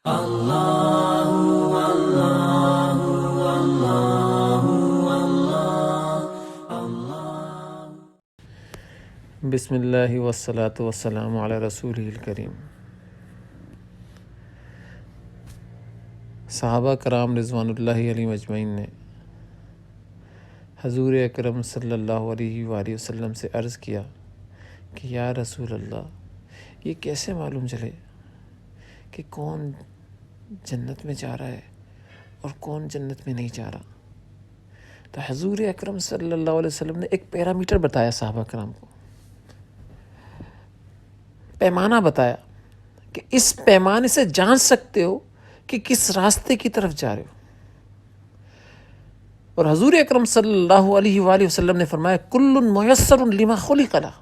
بسم اللہ والصلاة والسلام علی رسولہ الکریم۔ صحابہ کرام رضوان اللہ علیہم اجمعین نے حضور اکرم صلی اللہ علیہ وآلہ وسلم سے عرض کیا کہ یا رسول اللہ، یہ کیسے معلوم چلے کہ کون جنت میں جا رہا ہے اور کون جنت میں نہیں جا رہا؟ تو حضور اکرم صلی اللہ علیہ وسلم نے ایک پیرامیٹر بتایا صحابہ کرام کو، پیمانہ بتایا کہ اس پیمانے سے جان سکتے ہو کہ کس راستے کی طرف جا رہے ہو۔ اور حضور اکرم صلی اللہ علیہ وآلہ وسلم نے فرمایا کل میسر لما خلق لہ،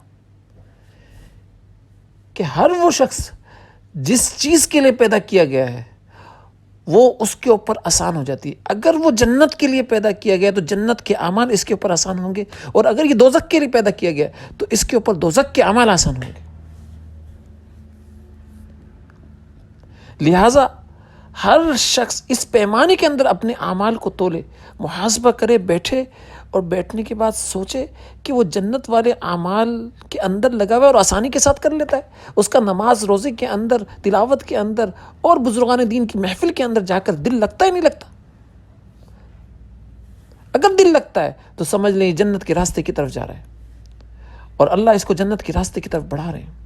کہ ہر وہ شخص جس چیز کے لیے پیدا کیا گیا ہے وہ اس کے اوپر آسان ہو جاتی ہے۔ اگر وہ جنت کے لیے پیدا کیا گیا تو جنت کے اعمال اس کے اوپر آسان ہوں گے، اور اگر یہ دوزخ کے لیے پیدا کیا گیا تو اس کے اوپر دوزخ کے اعمال آسان ہوں گے۔ لہٰذا ہر شخص اس پیمانے کے اندر اپنے اعمال کو تولے، محاسبہ کرے، بیٹھے اور بیٹھنے کے بعد سوچے کہ وہ جنت والے اعمال کے اندر لگا ہوا ہے اور آسانی کے ساتھ کر لیتا ہے۔ اس کا نماز روزے کے اندر، تلاوت کے اندر اور بزرگان دین کی محفل کے اندر جا کر دل لگتا ہے نہیں لگتا؟ اگر دل لگتا ہے تو سمجھ لیں جنت کے راستے کی طرف جا رہا ہے اور اللہ اس کو جنت کے راستے کی طرف بڑھا رہے ہیں۔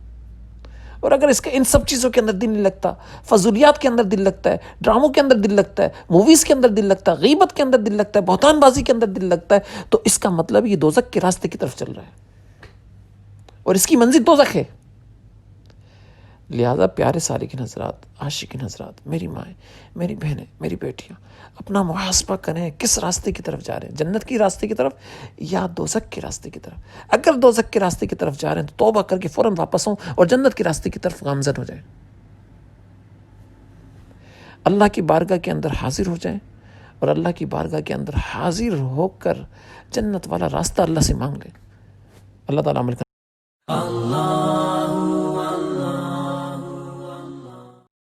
اور اگر اس کے ان سب چیزوں کے اندر دل نہیں لگتا، فضولیات کے اندر دل لگتا ہے، ڈراموں کے اندر دل لگتا ہے، موویز کے اندر دل لگتا ہے، غیبت کے اندر دل لگتا ہے، بہتان بازی کے اندر دل لگتا ہے، تو اس کا مطلب یہ دوزخ کے راستے کی طرف چل رہا ہے اور اس کی منزل دوزخ ہے۔ لہذا پیارے سالکین حضرات، عاشقین حضرات، میری مائیں، میری بہنیں، میری بیٹیاں، اپنا محاسبہ کریں کس راستے کی طرف جا رہے ہیں، جنت کی راستے کی طرف یا دوزخ کے راستے کی طرف۔ اگر دوزخ کے راستے کی طرف جا رہے ہیں تو توبہ کر کے فوراً واپس ہوں اور جنت کے راستے کی طرف گامزن ہو جائیں، اللہ کی بارگاہ کے اندر حاضر ہو جائیں اور اللہ کی بارگاہ کے اندر حاضر ہو کر جنت والا راستہ اللہ سے مانگ لیں۔ اللہ تعالیٰ عمل کریں۔